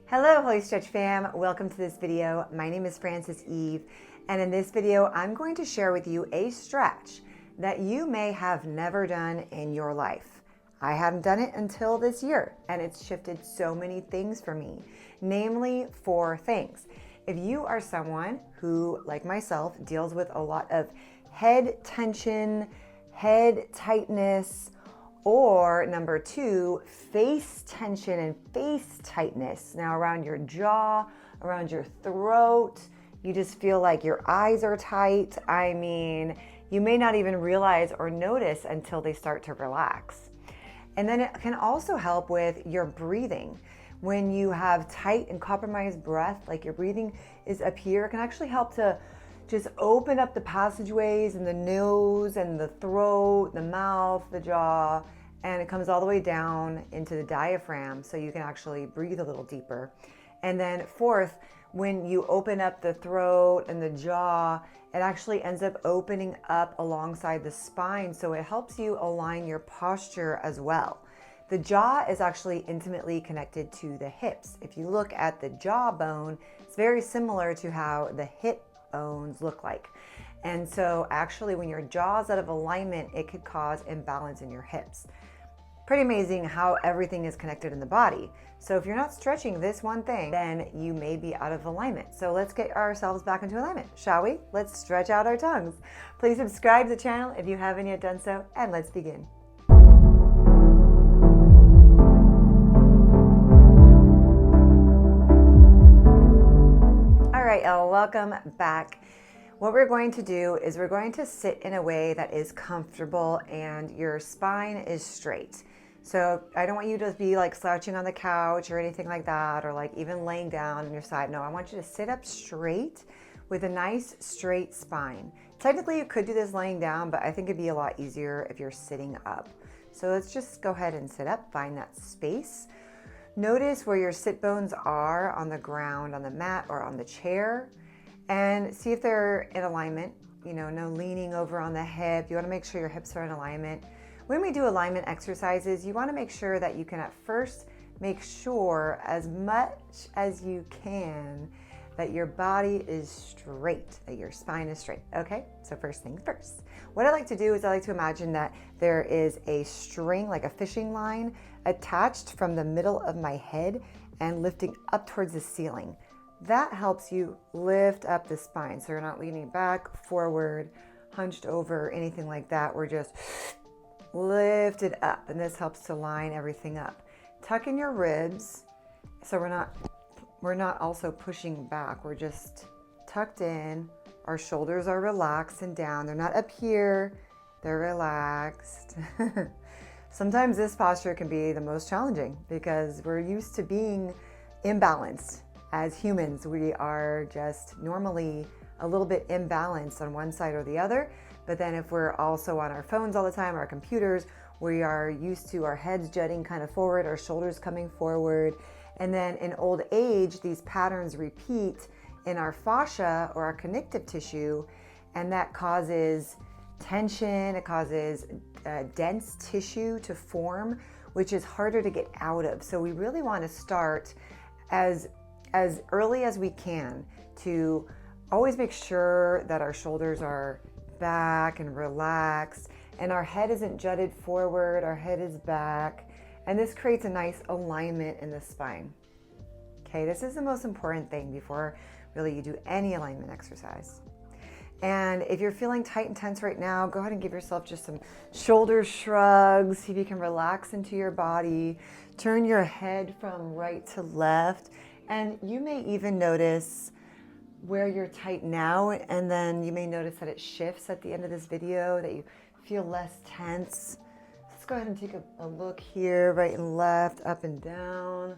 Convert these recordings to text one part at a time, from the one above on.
Hello, Holistretch fam. Welcome to this video. My name is Frances Eve, and in this video, I'm going to share with you a stretch that you may have never done in your life. I hadn't done it until this year, and it's shifted so many things for me, namely 4 things. If you are someone who, like myself, deals with a lot of head tension, head tightness, or number 2, face tension and face tightness. Now around your jaw, around your throat, you just feel like your eyes are tight. I mean, you may not even realize or notice until they start to relax. And then it can also help with your breathing. When you have tight and compromised breath, like your breathing is up here, it can actually help to just open up the passageways in the nose and the throat, the mouth, the jaw, and it comes all the way down into the diaphragm so you can actually breathe a little deeper. And then 4th, when you open up the throat and the jaw, it actually ends up opening up alongside the spine, so it helps you align your posture as well. The jaw is actually intimately connected to the hips. If you look at the jawbone, it's very similar to how the hip bones look like. And so actually when your jaw's out of alignment, it could cause imbalance in your hips. Pretty amazing how everything is connected in the body. So if you're not stretching this one thing, then you may be out of alignment. So let's get ourselves back into alignment, shall we? Let's stretch out our tongues. Please subscribe to the channel if you haven't yet done so, and let's begin. All right, y'all, welcome back. What we're going to do is we're going to sit in a way that is comfortable and your spine is straight. So I don't want you to be like slouching on the couch or anything like that, or like even laying down on your side. No, I want you to sit up straight with a nice straight spine. Technically you could do this laying down, but I think it'd be a lot easier if you're sitting up. So let's just go ahead and sit up, find that space. Notice where your sit bones are on the ground, on the mat, or on the chair, and see if they're in alignment. You know, no leaning over on the hip. You want to make sure your hips are in alignment. When we do alignment exercises, you want to make sure that you can at first make sure as much as you can that your body is straight, that your spine is straight. Okay, so first things first. What I like to do is I like to imagine that there is a string, like a fishing line, attached from the middle of my head and lifting up towards the ceiling. That helps you lift up the spine. So you're not leaning back, forward, hunched over, anything like that. We're just lifted up, and this helps to line everything up. Tuck in your ribs, so we're not also pushing back. We're just tucked in. Our shoulders are relaxed and down. They're not up here, they're relaxed. Sometimes this posture can be the most challenging because we're used to being imbalanced. As humans, we are just normally a little bit imbalanced on one side or the other. But then if we're also on our phones all the time, our computers, we are used to our heads jutting kind of forward, our shoulders coming forward. And then in old age, these patterns repeat in our fascia or our connective tissue, and that causes tension, it causes dense tissue to form, which is harder to get out of. So we really want to start as early as we can to always make sure that our shoulders are back and relaxed and our head isn't jutted forward, our head is back, and this creates a nice alignment in the spine. Okay, this is the most important thing before really you do any alignment exercise. And if you're feeling tight and tense right now, go ahead and give yourself just some shoulder shrugs. See if you can relax into your body. Turn your head from right to left, and you may even notice where you're tight now, and then you may notice that it shifts at the end of this video, that you feel less tense. Let's go ahead and take a look here, right and left, up and down.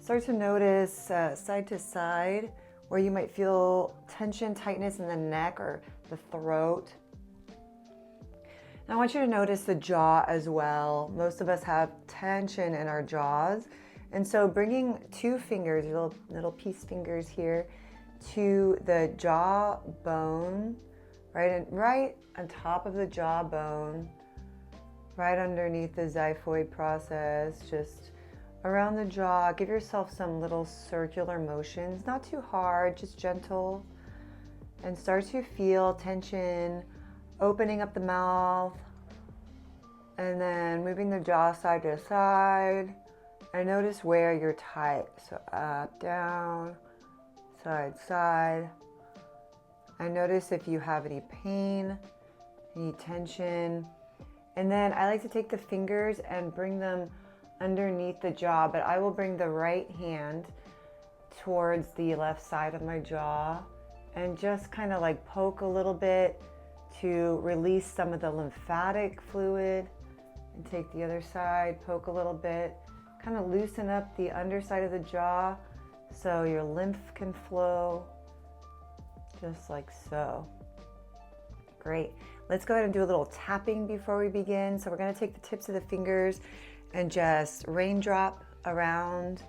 Start to notice side to side where you might feel tension, tightness in the neck or the throat. Now I want you to notice the jaw as well. Most of us have tension in our jaws, and so bringing 2 fingers, little peace fingers here, to the jawbone, right on top of the jawbone, right underneath the xiphoid process, just around the jaw. Give yourself some little circular motions, not too hard, just gentle. And start to feel tension, opening up the mouth, and then moving the jaw side to side. And notice where you're tight. So up, down, side, side. And notice if you have any pain, any tension. And then I like to take the fingers and bring them underneath the jaw, but I will bring the right hand towards the left side of my jaw and just kind of like poke a little bit to release some of the lymphatic fluid, and take the other side, poke a little bit, kind of loosen up the underside of the jaw so your lymph can flow, just like so. Great. Let's go ahead and do a little tapping before we begin. So we're going to take the tips of the fingers and just raindrop around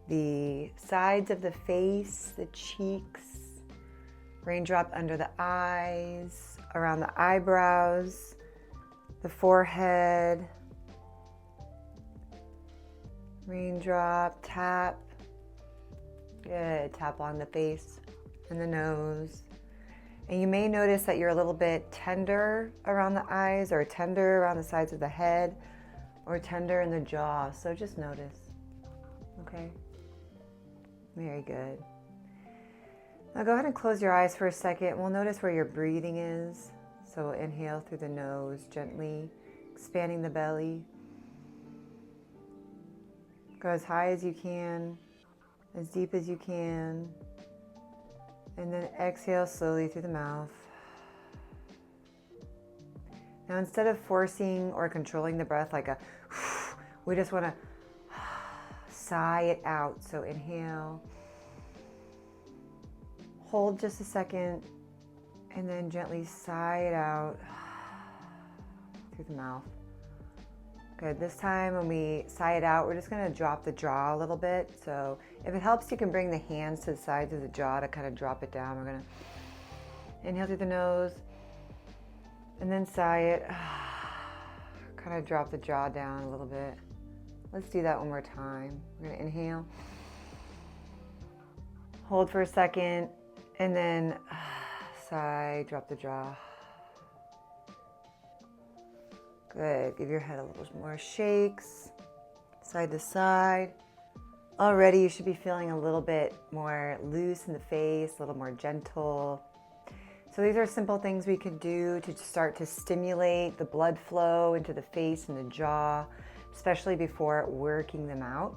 the sides of the face, the cheeks, raindrop under the eyes, around the eyebrows, the forehead, raindrop, tap. Good. Tap on the face and the nose. And you may notice that you're a little bit tender around the eyes, or tender around the sides of the head, or tender in the jaw. So just notice. Okay? Very good. Now go ahead and close your eyes for a second. We'll notice where your breathing is. So inhale through the nose, gently expanding the belly. Go as high as you can, as deep as you can. And then exhale slowly through the mouth. Now instead of forcing or controlling the breath like a, we just want to sigh it out. So inhale, hold just a second, and then gently sigh it out through the mouth. Good. This time when we sigh it out, we're just going to drop the jaw a little bit. So if it helps, you can bring the hands to the sides of the jaw to kind of drop it down. We're going to inhale through the nose and then sigh it. Kind of drop the jaw down a little bit. Let's do that one more time. We're going to inhale, hold for a second, and then sigh, drop the jaw. Good. Give your head a little more shakes, side to side. Already you should be feeling a little bit more loose in the face, a little more gentle. So these are simple things we can do to start to stimulate the blood flow into the face and the jaw, especially before working them out.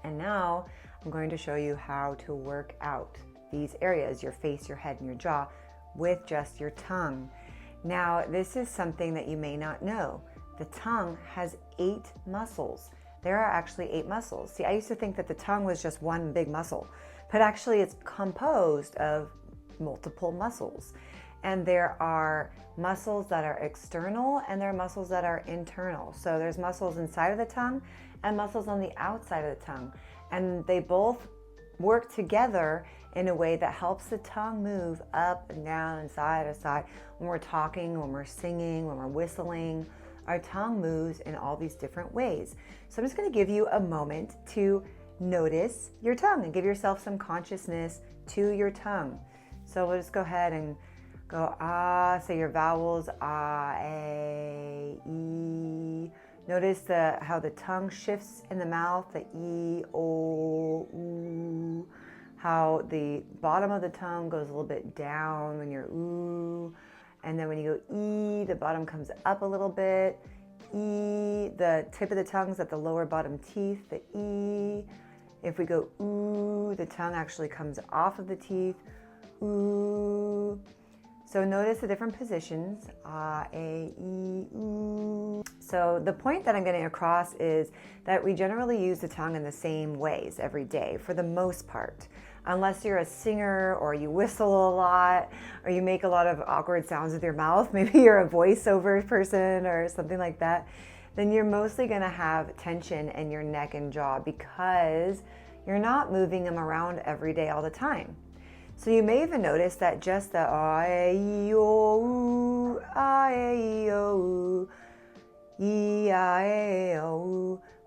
And now I'm going to show you how to work out these areas, your face, your head, and your jaw, with just your tongue. Now, this is something that you may not know. The tongue has 8 muscles. There are actually 8 muscles. See, I used to think that the tongue was just one big muscle, but actually it's composed of multiple muscles. And there are muscles that are external and there are muscles that are internal. So there's muscles inside of the tongue and muscles on the outside of the tongue. And they both work together in a way that helps the tongue move up and down and side to side. When we're talking, when we're singing, when we're whistling, our tongue moves in all these different ways. So I'm just going to give you a moment to notice your tongue and give yourself some consciousness to your tongue. So we'll just go ahead and go ah, say your vowels, ah, a, e. Notice how the tongue shifts in the mouth, the e, o, u. How the bottom of the tongue goes a little bit down when you're ooh, and then when you go e, the bottom comes up a little bit. E, the tip of the tongue's at the lower bottom teeth, the e. If we go ooh, the tongue actually comes off of the teeth, ooh. So notice the different positions, ah, a, e, ooh. So the point that I'm getting across is that we generally use the tongue in the same ways every day for the most part. Unless you're a singer or you whistle a lot or you make a lot of awkward sounds with your mouth, maybe you're a voiceover person or something like that, then you're mostly going to have tension in your neck and jaw because you're not moving them around every day all the time. So you may even notice that just the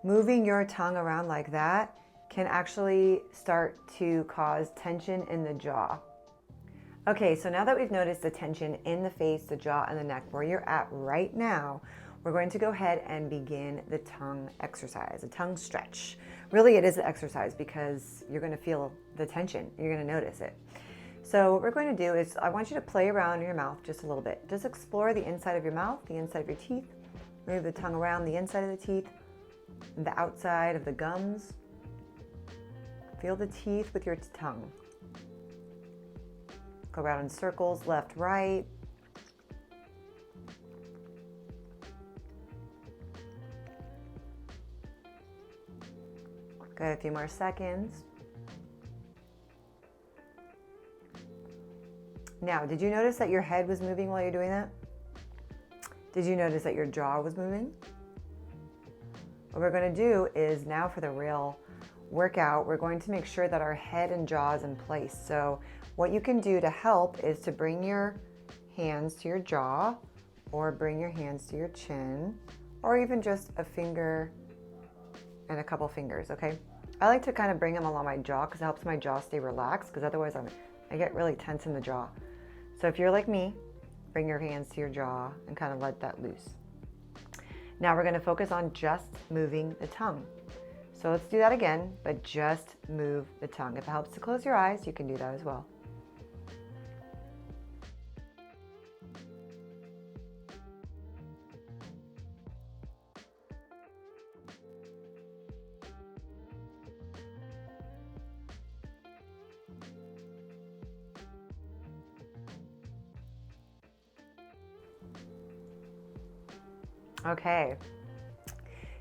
moving your tongue around like that can actually start to cause tension in the jaw. Okay, so now that we've noticed the tension in the face, the jaw, and the neck, where you're at right now, we're going to go ahead and begin the tongue exercise, a tongue stretch. Really, it is an exercise because you're going to feel the tension. You're going to notice it. So what we're going to do is I want you to play around in your mouth just a little bit. Just explore the inside of your mouth, the inside of your teeth. Move the tongue around the inside of the teeth, the outside of the gums. Feel the teeth with your tongue. Go around in circles, left, right. Good, a few more seconds. Now, did you notice that your head was moving while you're doing that? Did you notice that your jaw was moving? What we're going to do is now for the real workout, we're going to make sure that our head and jaw is in place. So what you can do to help is to bring your hands to your jaw, or bring your hands to your chin, or even just a finger and a couple fingers, okay? I like to kind of bring them along my jaw because it helps my jaw stay relaxed, because otherwise I get really tense in the jaw. So if you're like me, bring your hands to your jaw and kind of let that loose. Now we're going to focus on just moving the tongue. So let's do that again, but just move the tongue. If it helps to close your eyes, you can do that as well. Okay.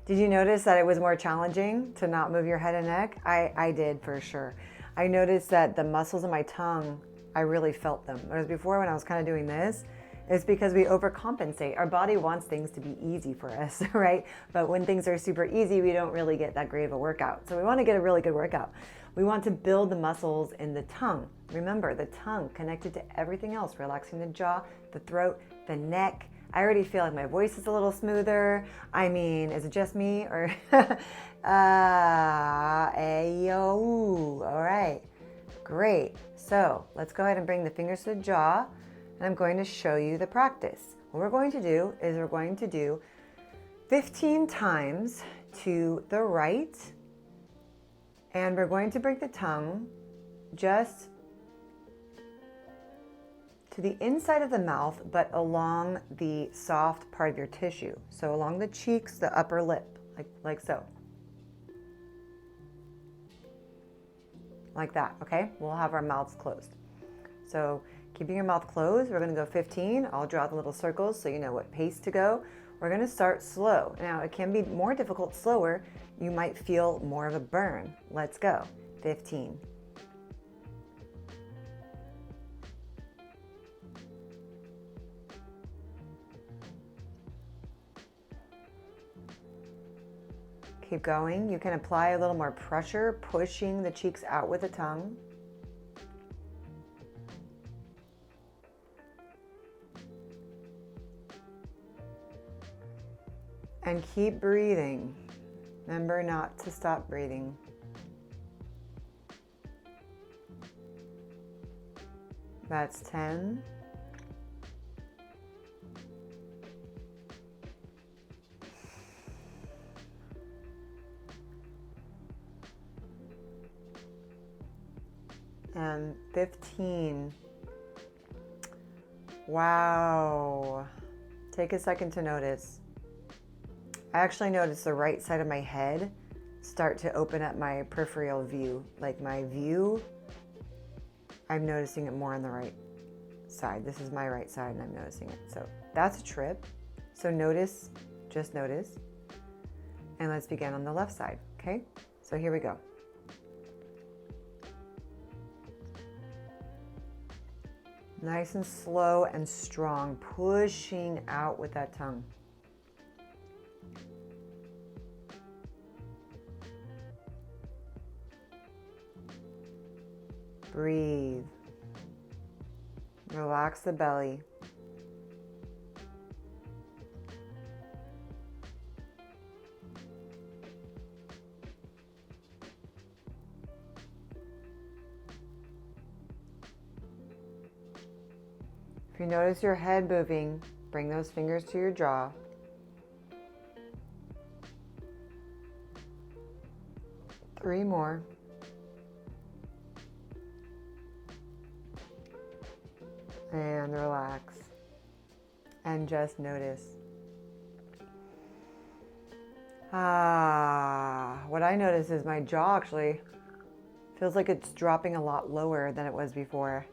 Did you notice that it was more challenging to not move your head and neck? I did for sure. I noticed that the muscles in my tongue, I really felt them. Whereas before when I was kind of doing this, it's because we overcompensate. Our body wants things to be easy for us, right? But when things are super easy, we don't really get that great of a workout. So we want to get a really good workout. We want to build the muscles in the tongue. Remember, the tongue connected to everything else, relaxing the jaw, the throat, the neck. I already feel like my voice is a little smoother. I mean, is it just me or ayo? All right, great. So let's go ahead and bring the fingers to the jaw, and I'm going to show you the practice. What we're going to do is we're going to do 15 times to the right, and we're going to bring the tongue just to the inside of the mouth, but along the soft part of your tissue. So along the cheeks, the upper lip, like so. Like that, okay? We'll have our mouths closed. So keeping your mouth closed, we're gonna go 15. I'll draw the little circles so you know what pace to go. We're gonna start slow. Now it can be more difficult slower. You might feel more of a burn. Let's go, 15. Keep going. You can apply a little more pressure, pushing the cheeks out with the tongue. And keep breathing. Remember not to stop breathing. That's 10. And 15. Wow. Take a second to notice. I actually noticed the right side of my head start to open up my peripheral view. Like my view, I'm noticing it more on the right side. This is my right side and I'm noticing it. So that's a trip. So notice, just notice. And let's begin on the left side, okay? So here we go. Nice and slow and strong, pushing out with that tongue. Breathe. Relax the belly. If you notice your head moving, bring those fingers to your jaw. Three more. And relax. And just notice. What I notice is my jaw actually feels like it's dropping a lot lower than it was before.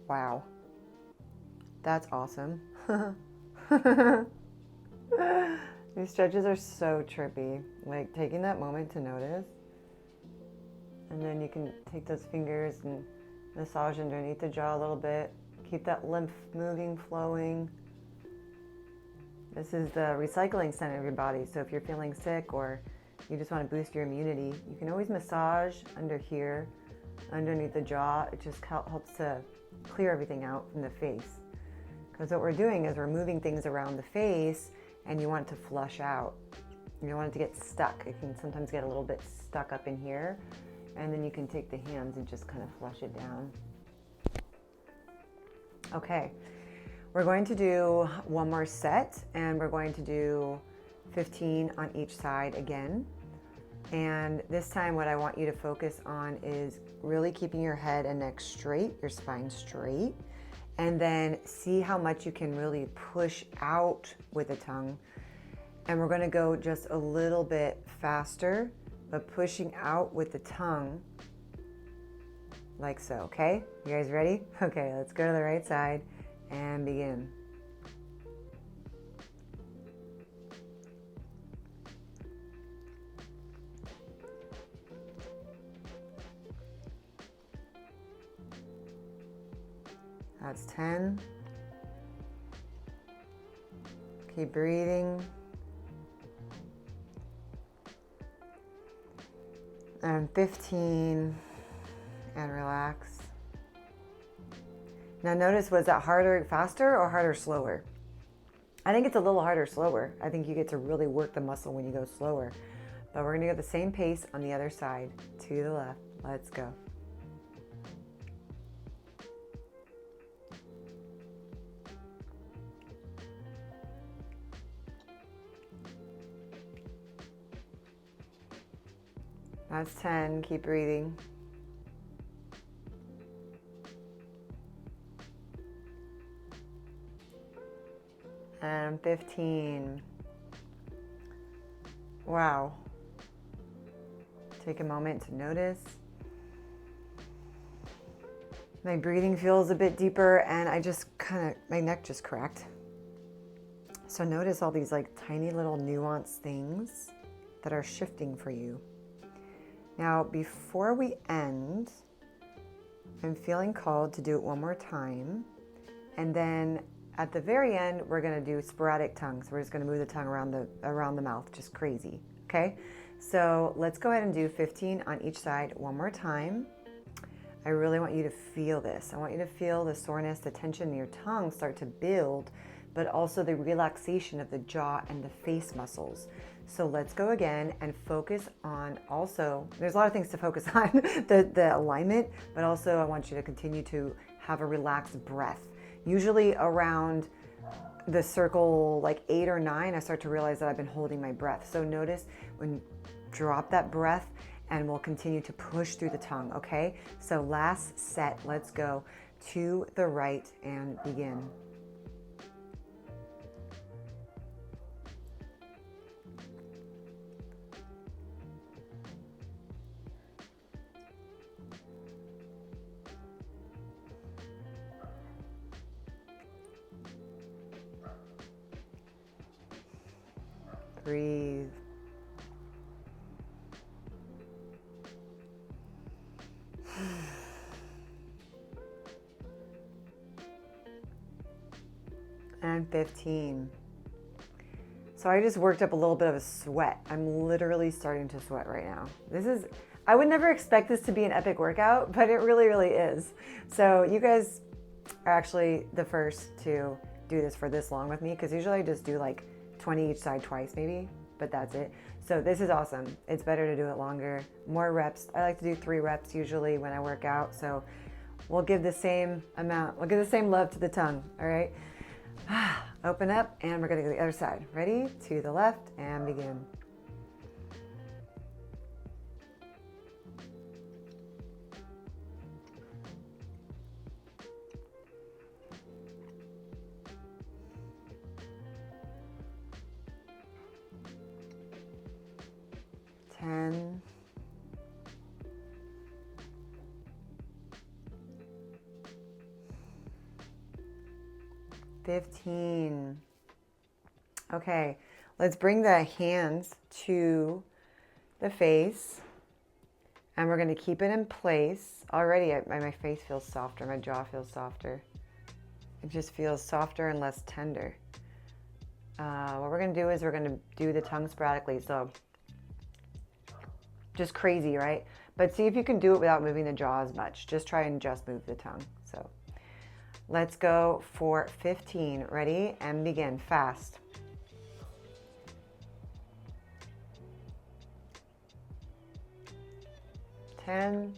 Wow. That's awesome. These stretches are so trippy. Like taking that moment to notice. And then you can take those fingers and massage underneath the jaw a little bit. Keep that lymph moving, flowing. This is the recycling center of your body. So if you're feeling sick or you just want to boost your immunity, you can always massage under here, underneath the jaw. It just helps to clear everything out from the face. Because what we're doing is we're moving things around the face and you want it to flush out. You don't want it to get stuck. It can sometimes get a little bit stuck up in here. And then you can take the hands and just kind of flush it down. Okay. We're going to do one more set and we're going to do 15 on each side again. And this time what I want you to focus on is really keeping your head and neck straight, your spine straight, and then see how much you can really push out with the tongue. And we're going to go just a little bit faster, but pushing out with the tongue like so, okay? You guys ready? Okay, let's go to the right side. And begin. That's 10. Keep breathing. And 15. And relax. Now notice, was that harder faster or harder slower? I think it's a little harder slower. I think you get to really work the muscle when you go slower. But we're gonna go the same pace on the other side. To the left. Let's go. That's 10. Keep breathing. And 15. Wow. Take a moment to notice. My breathing feels a bit deeper and my neck just cracked. So notice all these like tiny little nuanced things that are shifting for you. Now, before we end, I'm feeling called to do it one more time. And then at the very end, we're going to do sporadic tongues. We're just going to move the tongue around the mouth, just crazy. Okay? So let's go ahead and do 15 on each side one more time. I really want you to feel this. I want you to feel the soreness, the tension in your tongue start to build, but also the relaxation of the jaw and the face muscles. So let's go again and focus on also, there's a lot of things to focus on, the alignment, but also I want you to continue to have a relaxed breath. Usually around the circle like 8 or 9, I start to realize that I've been holding my breath. So notice when drop that breath and we'll continue to push through the tongue, okay? So last set, let's go to the right and begin. Breathe. And 15. So I just worked up a little bit of a sweat. I'm literally starting to sweat right now. I would never expect this to be an epic workout, but it really, really is. So you guys are actually the first to do this for this long with me, because usually I just do like 20 each side twice maybe, but that's it. So this is awesome. It's better to do it longer, more reps. I like to do 3 reps usually when I work out. So we'll give the same amount. We'll give the same love to the tongue, all right? Open up, and we're gonna go to the other side. Ready? To the left, and begin. Ten. 15. Okay, let's bring the hands to the face, and we're going to keep it in place. Already my face feels softer, my jaw feels softer. It just feels softer and less tender. What we're going to do is we're going to do the tongue sporadically, so just crazy, right? But see if you can do it without moving the jaw as much. Just try and just move the tongue. So let's go for 15. Ready? And begin. Fast. 10,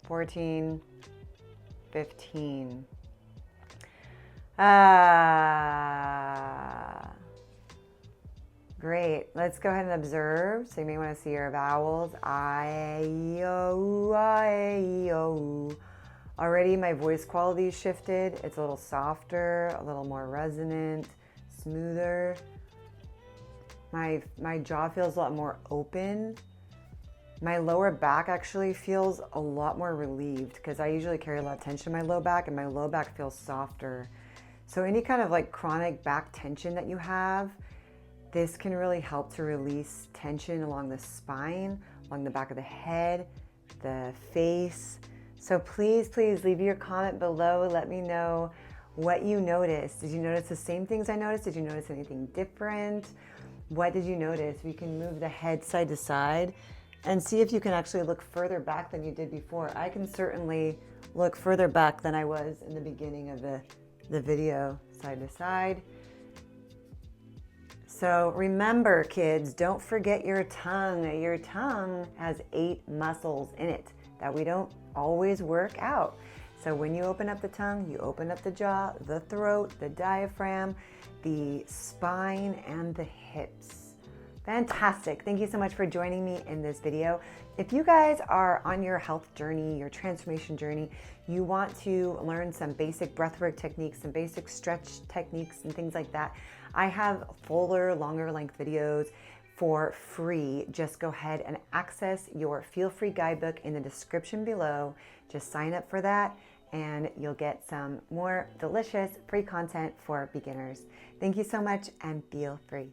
14, 15. Great. Let's go ahead and observe. So you may want to see your vowels. I, O, I, O. Already my voice quality shifted. It's a little softer, a little more resonant, smoother. My jaw feels a lot more open. My lower back actually feels a lot more relieved because I usually carry a lot of tension in my low back, and my low back feels softer. So any kind of like chronic back tension that you have, this can really help to release tension along the spine, along the back of the head, the face. So please, please leave your comment below. Let me know what you noticed. Did you notice the same things I noticed? Did you notice anything different? What did you notice? We can move the head side to side and see if you can actually look further back than you did before. I can certainly look further back than I was in the beginning of the video, side to side. So remember, kids, don't forget your tongue. Your tongue has 8 muscles in it that we don't always work out. So when you open up the tongue, you open up the jaw, the throat, the diaphragm, the spine, and the hips. Fantastic. Thank you so much for joining me in this video. If you guys are on your health journey, your transformation journey, you want to learn some basic breathwork techniques, some basic stretch techniques and things like that, I have fuller, longer length videos for free. Just go ahead and access your Feel Free guidebook in the description below. Just sign up for that and you'll get some more delicious free content for beginners. Thank you so much and feel free.